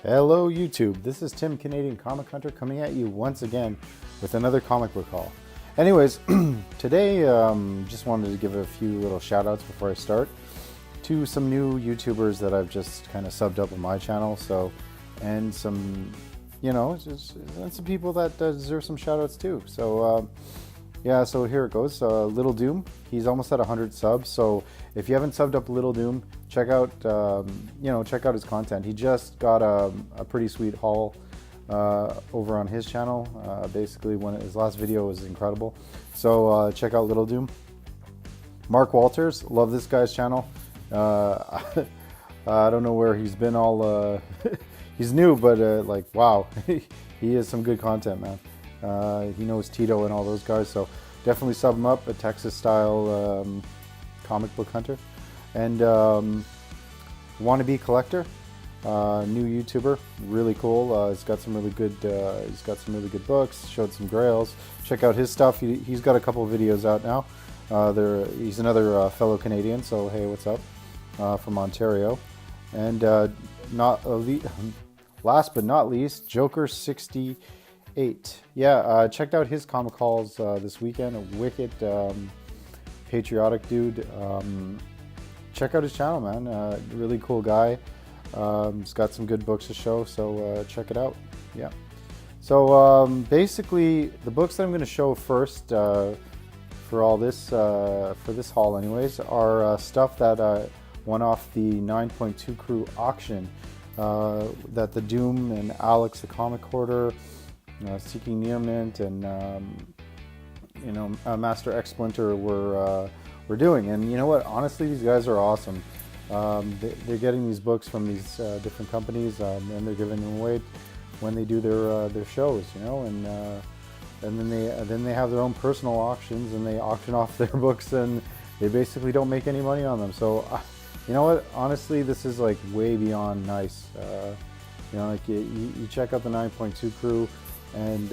Hello YouTube, this is Tim Canadian Comic Hunter coming at you once again with another comic book haul. Anyways, today just wanted to give a few little shout outs before I start to some new YouTubers that I've just kind of subbed up on my channel. So, and some, and some people that deserve some shout outs too. So yeah, so here it goes. Little Doom, he's almost at 100 subs. So if you haven't subbed up Little Doom, check out check out his content. He just got a pretty sweet haul over on his channel. Basically, his last video was incredible. So check out Little Doom. Mark Walters, love this guy's channel. I don't know where he's been all. He's new, but like wow, he has some good content, man. He knows Tito and all those guys, so definitely sub him up. A Texas style comic book hunter. And Wannabe Collector, new YouTuber, really cool. He's got some really good books. Showed some grails. Check out his stuff. He's got a couple of videos out now. He's another fellow Canadian, so hey, what's up, from Ontario. And last but not least, Joker68. Yeah, checked out his comic hauls this weekend. A wicked, patriotic dude. Check out his channel, man. Really cool guy. He's got some good books to show, so check it out. Yeah. So basically, the books that I'm going to show first for all this for this haul, anyways, are stuff that went off the 9.2 crew auction that the Doom and Alex the Comic Hoarder, Seeking Near Mint, and Master X Splinter were doing. And you know what? Honestly, these guys are awesome. They're getting these books from these different companies, and they're giving them away when they do their shows, and then they have their own personal auctions, and they auction off their books, and they basically don't make any money on them. So, you know what? Honestly, this is like way beyond nice. You check out the 9.2 crew, and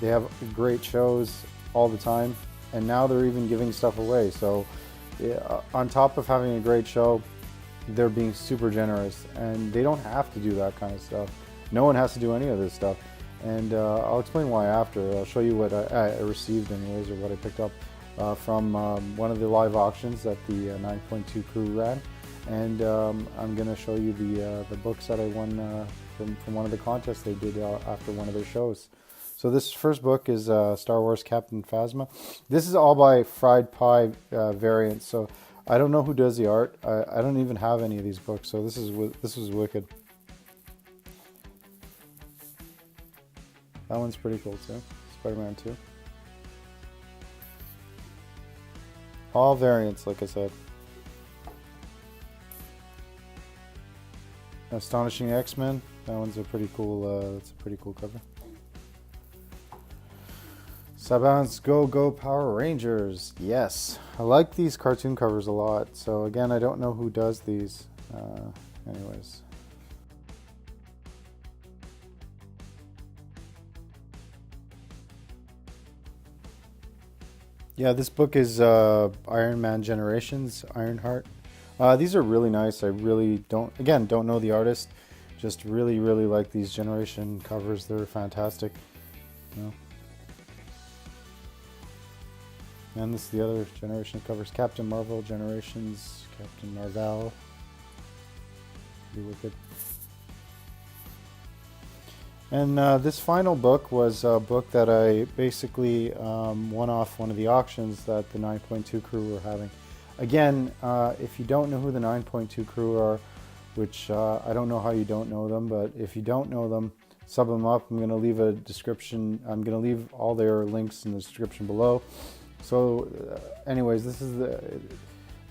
they have great shows all the time. And now they're even giving stuff away. So on top of having a great show, they're being super generous, and they don't have to do that kind of stuff. No one has to do any of this stuff. And I'll explain why after. I'll show you what I received anyways, or what I picked up from one of the live auctions that the 9.2 crew ran. And I'm gonna show you the books that I won from one of the contests they did after one of their shows. So this first book is Star Wars Captain Phasma. This is all by Fried Pie Variants. So I don't know who does the art. I don't even have any of these books. So this was wicked. That one's pretty cool too. Spider-Man 2. All variants, like I said. Astonishing X-Men. That one's a pretty cool. That's a pretty cool cover. Saban's Go Power Rangers. Yes, I like these cartoon covers a lot. So again, I don't know who does these. Anyways. Yeah, this book is Iron Man Generations, Ironheart. These are really nice. I really don't know the artist. Just really like these generation covers. They're fantastic. And this is the other generation covers. Captain Marvel Generations, Captain Marvel. Pretty wicked. And this final book was a book that I basically won off one of the auctions that the 9.2 crew were having. Again, if you don't know who the 9.2 crew are, which I don't know how you don't know them, but if you don't know them, sub them up. I'm going to leave a description. I'm going to leave all their links in the description below. So anyways, this is the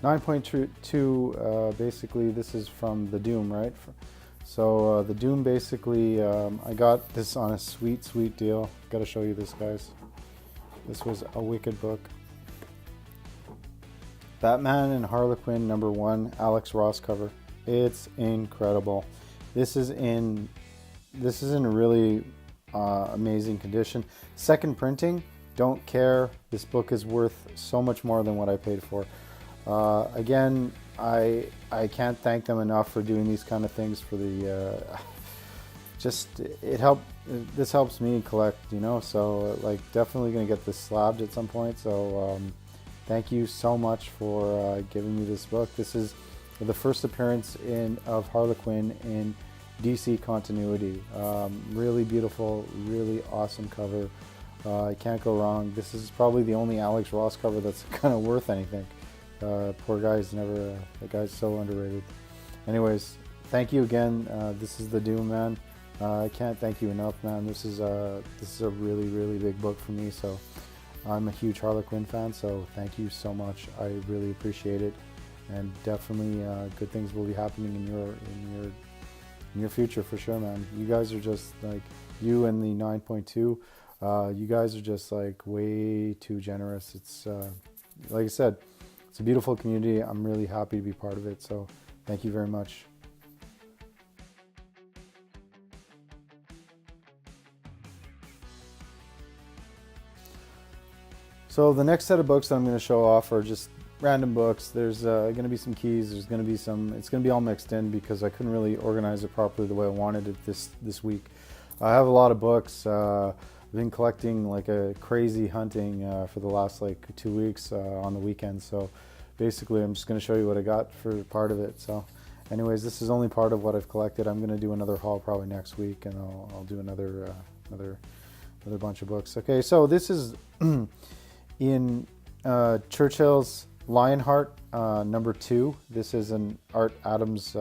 9.2, basically this is from the Doom, right? So the Doom, basically, I got this on a sweet deal. Gotta show you this, guys. This was a wicked book. Batman and Harlequin #1, Alex Ross cover. It's incredible. This is in really amazing condition. Second printing. Don't care. This book is worth so much more than what I paid for. Again, I can't thank them enough for doing these kind of things for the just this helps me collect, you know, so like definitely gonna get this slabbed at some point. So thank you so much for giving me this book. This is the first appearance of Harlequin in DC continuity. Really beautiful, really awesome cover. I can't go wrong. This is probably the only Alex Ross cover that's kind of worth anything. Poor guy's never, that guy's so underrated. Anyways, thank you again. This is the Doom, man. I can't thank you enough, man. This is a really, really big book for me. So I'm a huge Harlequin fan. So thank you so much. I really appreciate it, and definitely good things will be happening in your future for sure, man. You guys are just like, you and the 9.2. You guys are just like way too generous. It's like I said, it's a beautiful community. I'm really happy to be part of it. So thank you very much. So the next set of books that I'm going to show off are just random books. There's going to be some keys. There's going to be some. It's going to be all mixed in because I couldn't really organize it properly the way I wanted it this week. I have a lot of books. I've been collecting like a crazy hunting for the last like 2 weeks on the weekend. So basically, I'm just going to show you what I got for part of it. So, anyways, this is only part of what I've collected. I'm going to do another haul probably next week, and I'll do another bunch of books. Okay, so this is. In Churchill's Lionheart #2. This is an Art Adams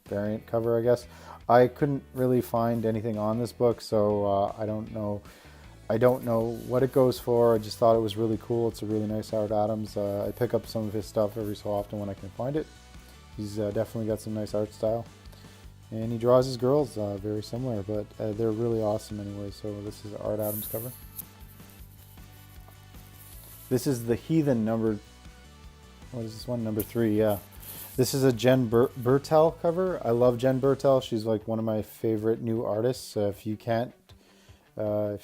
variant cover, I guess. I couldn't really find anything on this book, so I don't know what it goes for. I just thought it was really cool. It's a really nice Art Adams. I pick up some of his stuff every so often when I can find it. He's definitely got some nice art style, and he draws his girls very similar, but they're really awesome anyway. So this is an Art Adams cover. This is the Heathen what is this one? #3, yeah. This is a Jen Bertel cover. I love Jen Bertel. She's like one of my favorite new artists. If you don't know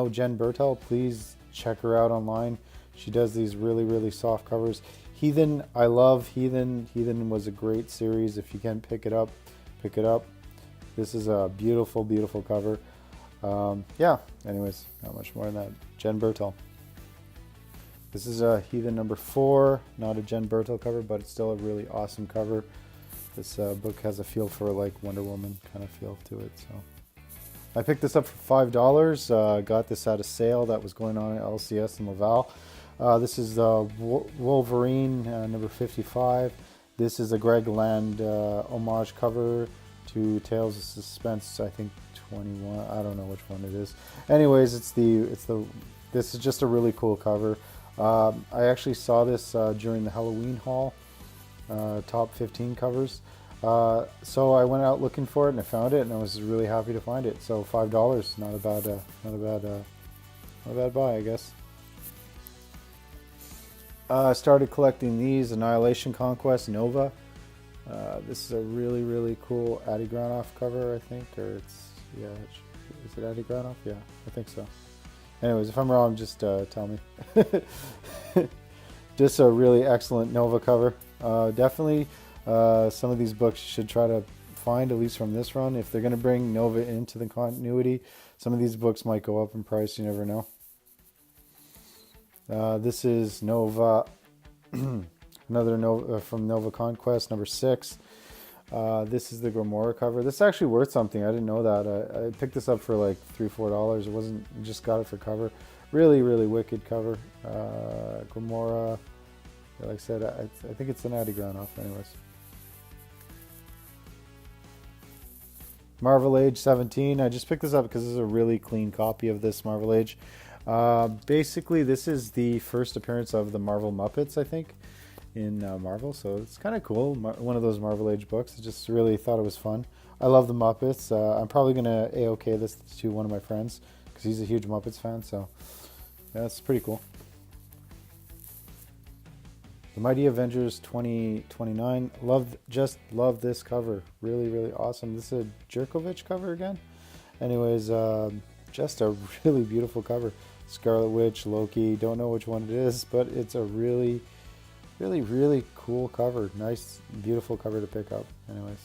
Jen Bertel, please check her out online. She does these really, really soft covers. Heathen, I love Heathen. Heathen was a great series. If you can pick it up, pick it up. This is a beautiful, beautiful cover. Yeah, anyways, not much more than that. Jen Bertel. This is a Heathen #4, not a Jen Bertel cover, but it's still a really awesome cover. This book has a feel for like Wonder Woman kind of feel to it. So I picked this up for $5. Got this at a sale that was going on at LCS in Laval. This is Wolverine #55. This is a Greg Land homage cover to Tales of Suspense, I think 21. I don't know which one it is. Anyways, this is just a really cool cover. I actually saw this during the Halloween haul, top 15 covers. So I went out looking for it and I found it, and I was really happy to find it. So $5, not a bad buy, I guess. I started collecting these Annihilation Conquest Nova. This is a really, really cool Adi Granoff cover, I think, or is it Adi Granoff? Yeah, I think so. Anyways, if I'm wrong, just tell me. Just a really excellent Nova cover. Definitely some of these books you should try to find, at least from this run. If they're going to bring Nova into the continuity, some of these books might go up in price, you never know. This is Nova, another Nova from Nova Conquest, #6. This is the Grimoire cover. This is actually worth something. I didn't know that. I picked this up for like $3-4. It wasn't, just got it for cover. Really, really wicked cover. Grimoire, like I said, I think it's an Adi Granoff anyways. Marvel Age 17. I just picked this up because this is a really clean copy of this Marvel Age. Basically, this is the first appearance of the Marvel Muppets, I think, in Marvel, so it's kind of cool. One of those Marvel Age books. I just really thought it was fun. I love the Muppets. I'm probably gonna A-OK this to one of my friends because he's a huge Muppets fan, so yeah, it's pretty cool. The Mighty Avengers 2029. Just love this cover. Really, really awesome. This is a Jerkovich cover again. Anyways, just a really beautiful cover. Scarlet Witch, Loki. Don't know which one it is, but it's a really, really, really cool cover. Nice, beautiful cover to pick up. Anyways.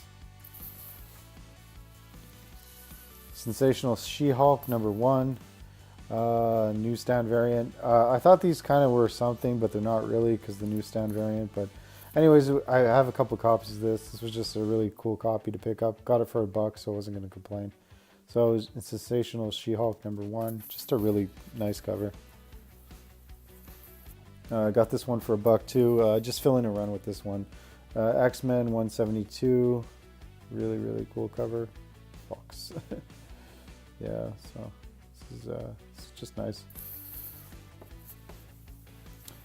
Sensational She-Hulk #1, newsstand variant. I thought these kind of were something, but they're not really because the newsstand variant. But anyways, I have a couple copies of this. This was just a really cool copy to pick up. Got it for $1, so I wasn't going to complain. So it's Sensational She-Hulk #1. Just a really nice cover. I got this one for $1 too. Just filling a run with this one. X-Men 172. Really, really cool cover. Fox. Yeah, so this is it's just nice.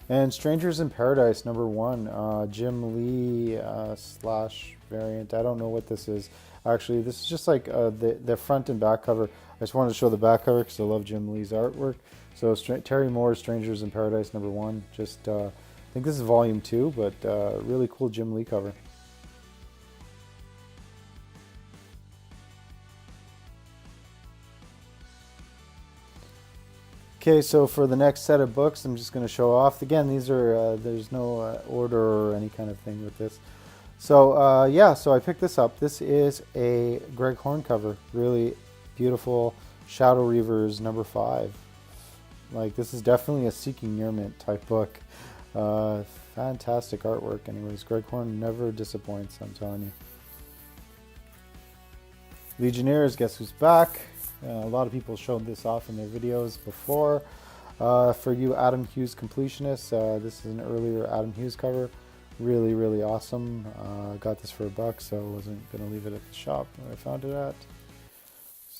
And Strangers in Paradise #1, Jim Lee / variant. I don't know what this is. Actually, this is just like the front and back cover. I just wanted to show the back cover because I love Jim Lee's artwork. So Terry Moore's Strangers in Paradise #1. Just I think this is volume 2, but really cool Jim Lee cover. Okay, so for the next set of books, I'm just going to show off. Again, these are, there's no order or any kind of thing with this. So, yeah, so I picked this up. This is a Greg Horn cover. Really beautiful. Shadow Reavers #5. Like, this is definitely a Seeking Nearmint type book. Fantastic artwork. Anyways, Greg Horn never disappoints, I'm telling you. Legionnaires, guess who's back? A lot of people showed this off in their videos before. For you Adam Hughes completionists, this is an earlier Adam Hughes cover. Really, really awesome. Got this for $1, so I wasn't going to leave it at the shop where I found it at.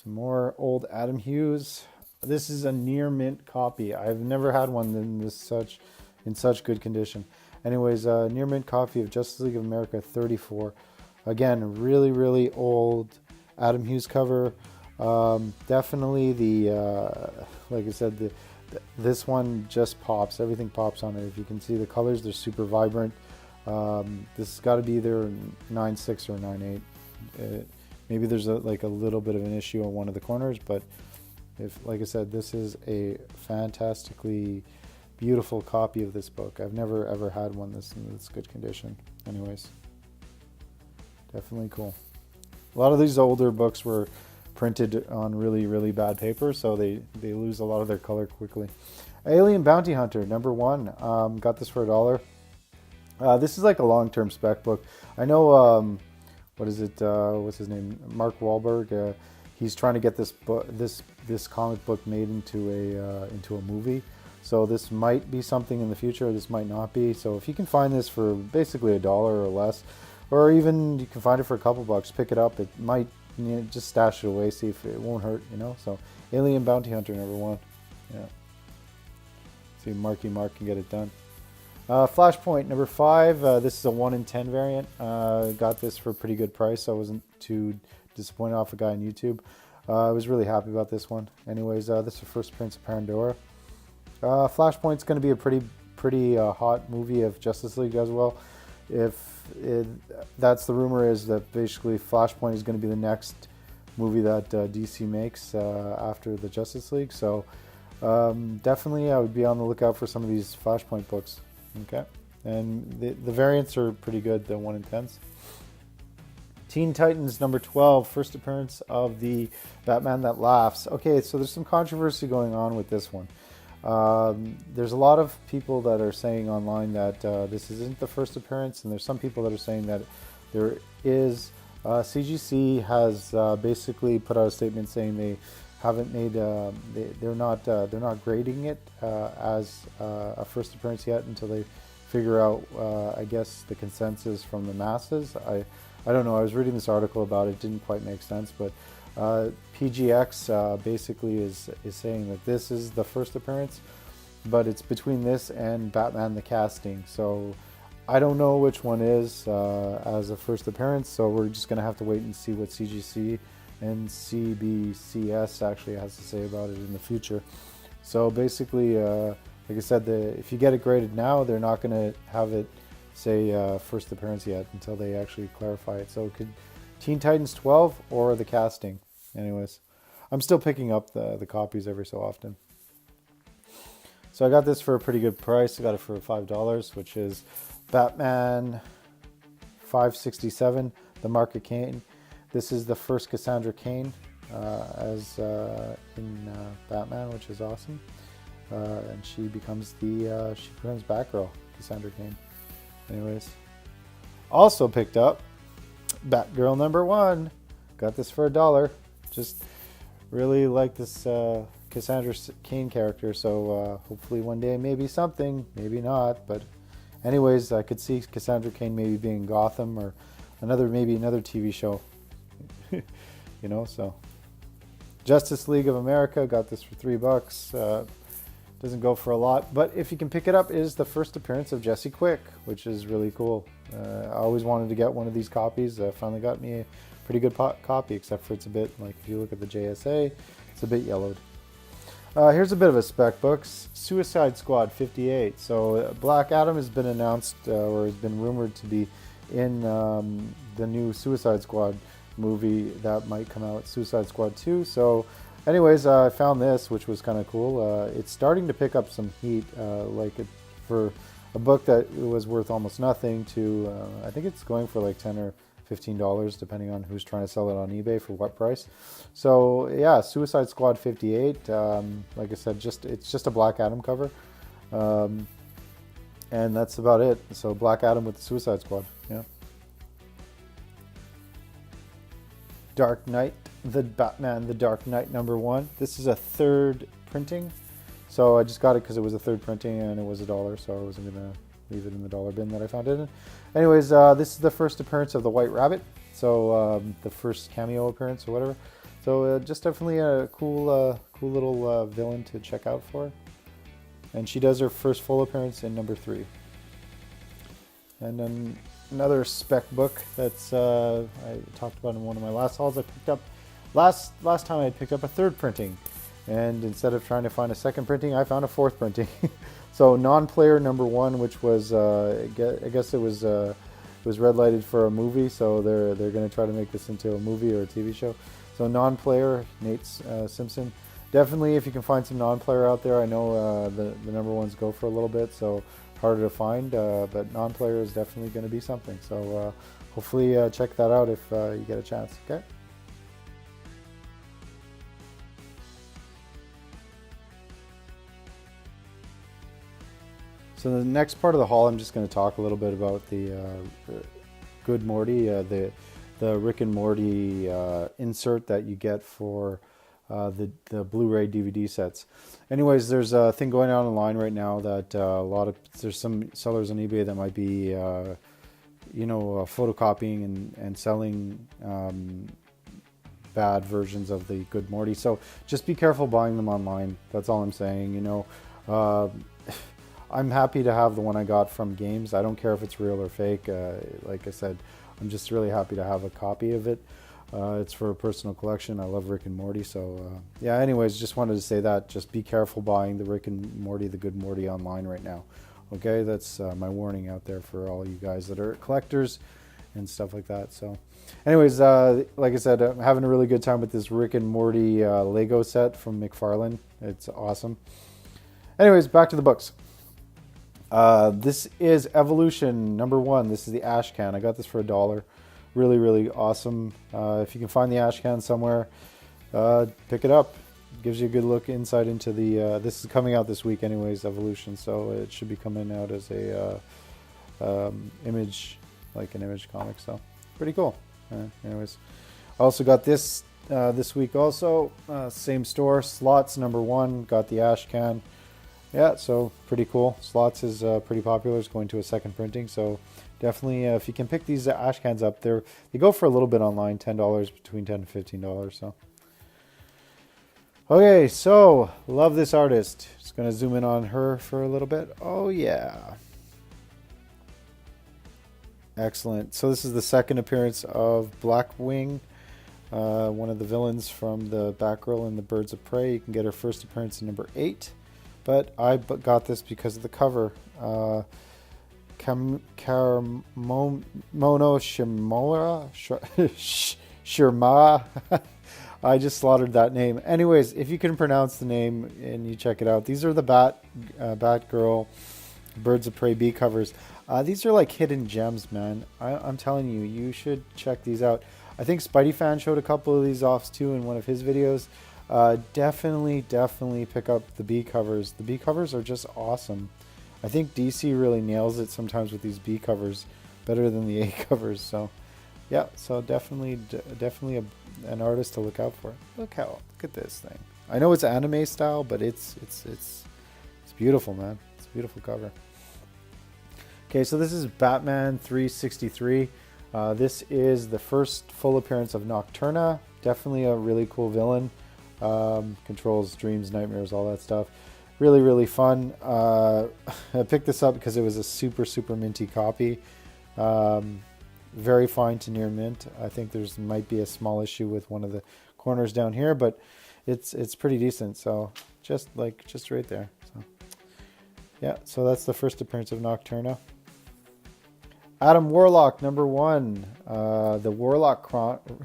Some more old Adam Hughes. This is a near mint copy. I've never had one in such good condition. Anyways, near mint copy of Justice League of America 34. Again, really, really old Adam Hughes cover. Definitely the like I said, this one just pops. Everything pops on it. If you can see the colors, they're super vibrant. This has got to be either 9.6 or 9.8. Maybe there's like a little bit of an issue on one of the corners, but like I said, this is a fantastically beautiful copy of this book. I've never ever had one in this good condition. Anyways, definitely cool. A lot of these older books were printed on really, really bad paper, so they lose a lot of their color quickly. Alien Bounty Hunter #1. Got this for $1. This is like a long-term spec book. I know, what is it? What's his name? Mark Wahlberg. He's trying to get this book, this comic book made into a movie. So this might be something in the future. This might not be. So if you can find this for basically $1 or less, or even you can find it for a couple bucks, pick it up. It might. Just stash it away, see if it won't hurt, So Alien Bounty Hunter #1. Yeah. See Marky Mark can get it done. Flashpoint #5. This is a 1 in 10 variant. Got this for a pretty good price. I wasn't too disappointed off a guy on YouTube. I was really happy about this one. Anyways, this is the first Prince of Pandora. Flashpoint's going to be a pretty hot movie of Justice League as well. That's the rumor, is that basically Flashpoint is going to be the next movie that DC makes after the Justice League. So definitely I would be on the lookout for some of these Flashpoint books. Okay, and the variants are pretty good, the 1 in 10s. Teen Titans #12, first appearance of the Batman That Laughs. Okay, so there's some controversy going on with this one. There's a lot of people that are saying online that this isn't the first appearance, and there's some people that are saying that there is. CGC has basically put out a statement saying they haven't made, they're not grading it as a first appearance yet until they figure out, I guess, the consensus from the masses. I don't know. I was reading this article about it. Didn't quite make sense, but. PGX basically is saying that this is the first appearance, but it's between this and Batman the Casting. So I don't know which one is as a first appearance, so we're just going to have to wait and see what CGC and CBCS actually has to say about it in the future. So basically, like I said, if you get it graded now, they're not going to have it say first appearance yet until they actually clarify it. So it could Teen Titans 12 or the Casting. Anyways, I'm still picking up the copies every so often. So I got this for a pretty good price. I got it for $5, which is Batman 567, the Mark of Cain. This is the first Cassandra Cain as in Batman, which is awesome. And she becomes Batgirl, Cassandra Cain. Anyways, also picked up Batgirl #1. Got this for $1. Just really like this Cassandra Cain character, so hopefully one day maybe something, maybe not. But anyways, I could see Cassandra Cain maybe being Gotham or maybe another TV show. You know, so Justice League of America, got this for $3. Doesn't go for a lot, but if you can pick it up, it is the first appearance of Jesse Quick, which is really cool. I always wanted to get one of these copies. Finally got me a pretty good copy, except for it's a bit, like if you look at the JSA, it's a bit yellowed. Here's a bit of a spec book, Suicide Squad 58. So Black Adam has been announced, or has been rumored to be in the new Suicide Squad movie that might come out, Suicide Squad 2. So anyways, I found this, which was kind of cool. It's starting to pick up some heat, for a book that was worth almost nothing to, I think it's going for like $10 or $15, depending on who's trying to sell it on eBay for what price. So yeah, Suicide Squad 58. Like I said, it's just a Black Adam cover, and that's about it. So Black Adam with the Suicide Squad. Yeah. Dark Knight, the Batman, the Dark Knight #1. This is a third printing, so I just got it because it was a third printing and it was $1, so I wasn't gonna leave it in the dollar bin that I found it in. Anyways, this is the first appearance of the White Rabbit, so the first cameo appearance or whatever. So just definitely a cool little villain to check out for. And she does her first full appearance in #3. And then another spec book that's I talked about in one of my last hauls. I picked up last time I picked up a third printing, and instead of trying to find a second printing, I found a fourth printing. So non-player #1, which was I guess it was red lighted for a movie, so they're going to try to make this into a movie or a TV show. So non-player, Nate Simpson. Definitely, if you can find some non-player out there, I know the #1s go for a little bit, so harder to find, but non-player is definitely going to be something. So hopefully check that out if you get a chance. Okay. So the next part of the haul, I'm just going to talk a little bit about the Good Morty, the Rick and Morty insert that you get for the Blu-ray DVD sets. Anyways, there's a thing going on online right now that there's some sellers on eBay that might be photocopying and selling bad versions of the Good Morty. So just be careful buying them online. That's all I'm saying. I'm happy to have the one I got from Games. I don't care if it's real or fake. Like I said, I'm just really happy to have a copy of it. It's for a personal collection. I love Rick and Morty. So yeah, anyways, just wanted to say that. Just be careful buying the Rick and Morty, the Good Morty online right now. Okay, that's my warning out there for all you guys that are collectors and stuff like that. So anyways, like I said, I'm having a really good time with this Rick and Morty Lego set from McFarlane. It's awesome. Anyways, back to the books. This is Evolution #1. This is the ash can. I got this for $1. Really, really awesome. If you can find the ash can somewhere, pick it up. Gives you a good look inside into the. This is coming out this week, anyways. Evolution, so it should be coming out as a image, like an image comic. So pretty cool. Anyways, I also got this this week. Also, same store. Slots #1. Got the ash can. Yeah, so pretty cool. Slots is pretty popular. It's going to a second printing, so definitely if you can pick these ash cans up, they go for a little bit online, $10, between $10 and $15. So okay, so love this artist. Just gonna zoom in on her for a little bit. Oh yeah, excellent. So this is the second appearance of Blackwing, one of the villains from the Batgirl and the Birds of Prey. You can get her first appearance in #8. But I got this because of the cover. Karamono Shirma. I just slaughtered that name. Anyways, if you can pronounce the name and you check it out, these are the Batgirl Birds of Prey B covers. These are like hidden gems, man. I'm telling you, you should check these out. I think Spidey Fan showed a couple of these off too in one of his videos. Definitely pick up the B covers. The B covers are just awesome. I think DC really nails it sometimes with these B covers, better than the A covers. So yeah, so definitely an artist to look out for. Look at this thing. I know it's anime style, but it's beautiful, man. It's a beautiful cover. Okay, so this is Batman 363. This is the first full appearance of Nocturna. Definitely a really cool villain. Controls dreams, nightmares, all that stuff. Really fun. I picked this up because it was a super minty copy. Very fine to near mint. I think there's might be a small issue with one of the corners down here, but it's pretty decent. So just right there. So yeah, so that's the first appearance of Nocturna. Adam Warlock, number 1, the Warlock Chronicles.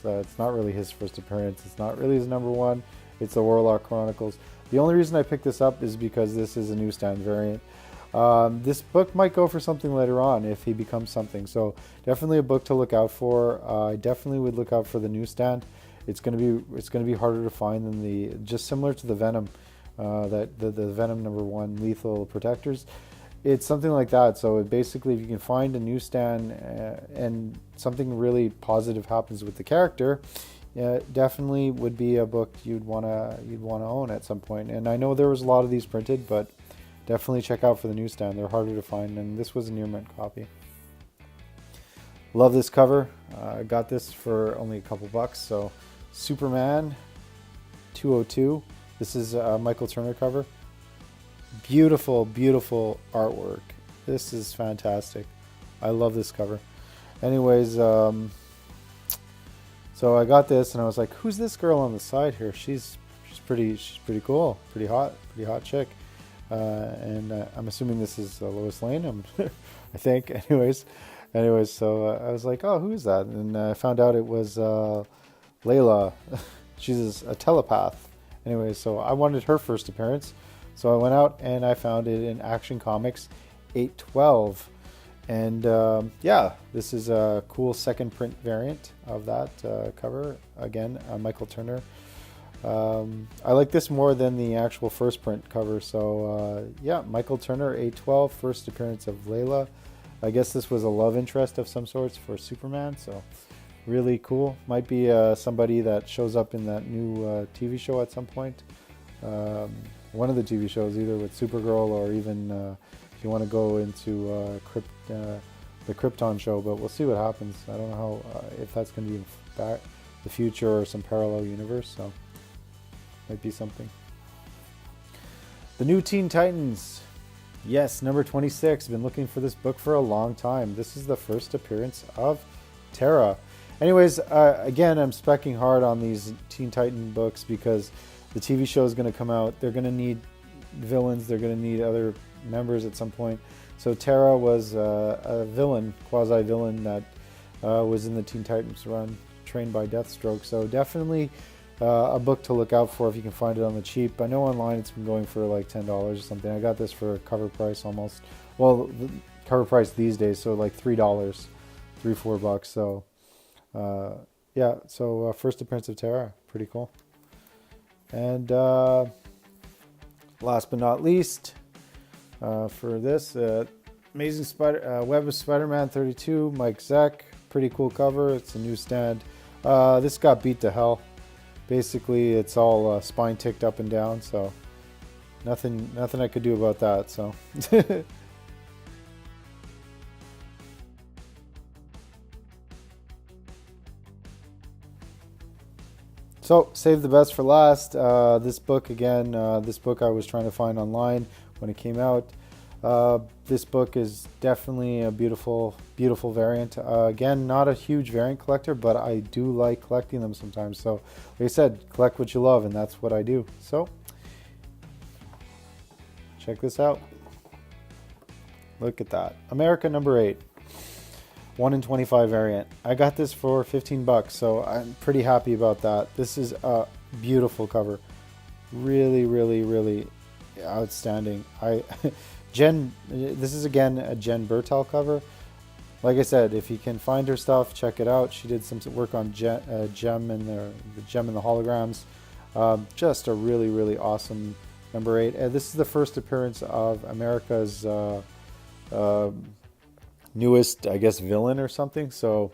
It's not really his first appearance. It's not really his number 1. It's the Warlock Chronicles. The only reason I picked this up is because this is a newsstand variant. This book might go for something later on if he becomes something. So definitely a book to look out for. I definitely would look out for the newsstand. It's gonna be harder to find than just similar to the Venom, the Venom number 1 Lethal Protectors. It's something like that. So basically, if you can find a newsstand and something really positive happens with the character, definitely would be a book you'd wanna own at some point. And I know there was a lot of these printed, but definitely check out for the newsstand. They're harder to find, and this was a near mint copy. Love this cover. I got this for only a couple bucks. So Superman 202. This is a Michael Turner cover. Beautiful artwork. This is fantastic. I love this cover. Anyways, so I got this and I was like, who's this girl on the side here? She's pretty cool, pretty hot chick. And I'm assuming this is Lois Lane. I think. Anyways, so I was like, oh, who is that? And I found out it was Layla. She's a telepath. Anyways, so I wanted her first appearance. So I went out and I found it in Action Comics 812. And yeah, this is a cool second print variant of that cover. Again, Michael Turner. I like this more than the actual first print cover. So yeah, Michael Turner 812, first appearance of Layla. I guess this was a love interest of some sorts for Superman. So really cool. Might be somebody that shows up in that new TV show at some point. One of the TV shows, either with Supergirl or even if you want to go into the Krypton show, but we'll see what happens. I don't know how if that's going to be in the future or some parallel universe, so might be something. The new Teen Titans. Yes, number 26. Been looking for this book for a long time. This is the first appearance of Terra. Anyways, again, I'm speccing hard on these Teen Titan books because the TV show is going to come out. They're going to need villains. They're going to need other members at some point. So Terra was a villain, quasi-villain that was in the Teen Titans run, trained by Deathstroke. So definitely a book to look out for if you can find it on the cheap. I know online it's been going for like $10 or something. I got this for cover price almost. Well, the cover price these days, so like $3, $3-4. So yeah, so first appearance of Terra, pretty cool. And last but not least, for this, Amazing Web of Spider-Man 32, Mike Zeck, pretty cool cover. It's a newsstand. This got beat to hell. Basically, it's all spine ticked up and down, so nothing I could do about that. So. So, save the best for last. This book, again, this book I was trying to find online when it came out. This book is definitely a beautiful variant. Again, not a huge variant collector, but I do like collecting them sometimes. So, like I said, collect what you love, and that's what I do. So, check this out. Look at that. America number 8. 1 in 25 variant. I got this for 15 bucks, so I'm pretty happy about that. This is a beautiful cover. Really outstanding. This is again a Jen Bertel cover. like I said, if you can find her stuff, check it out. She did some work on Gem and the Gem and the holograms. Just a really, really awesome number 8. And this is the first appearance of America's newest, I guess, villain or something. So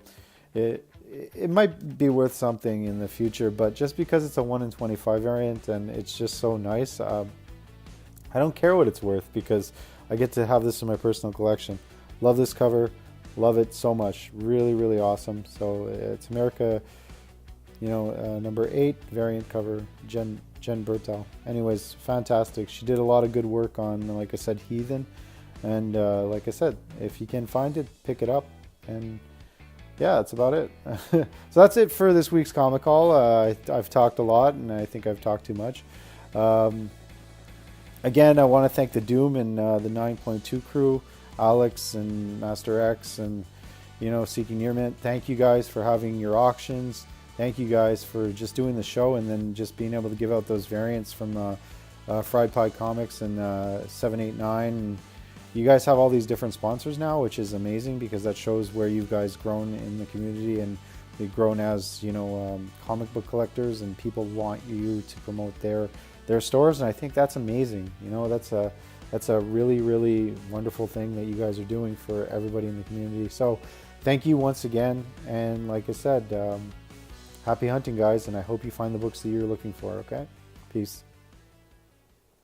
it might be worth something in the future. But just because it's a 1 in 25 variant and it's just so nice, I don't care what it's worth because I get to have this in my personal collection. Love this cover. Love it so much. Really, really awesome. So it's America, number 8 variant cover, Jen Bertel. Anyways, fantastic. She did a lot of good work on, like I said, Heathen. And like I said, if you can find it, pick it up. And yeah, that's about it. So that's it for this week's Comic Haul. I've talked a lot, and I think I've talked too much. Again, I want to thank the Doom and the 9.2 crew, Alex and Master X and, Seeking Near Mint. Thank you guys for having your auctions. Thank you guys for just doing the show and then just being able to give out those variants from Fried Pie Comics and 789. And you guys have all these different sponsors now, which is amazing because that shows where you guys grown in the community and you've grown as, comic book collectors, and people want you to promote their stores. And I think that's amazing. That's a really, really wonderful thing that you guys are doing for everybody in the community. So thank you once again. And like I said, happy hunting, guys. And I hope you find the books that you're looking for. Okay? Peace.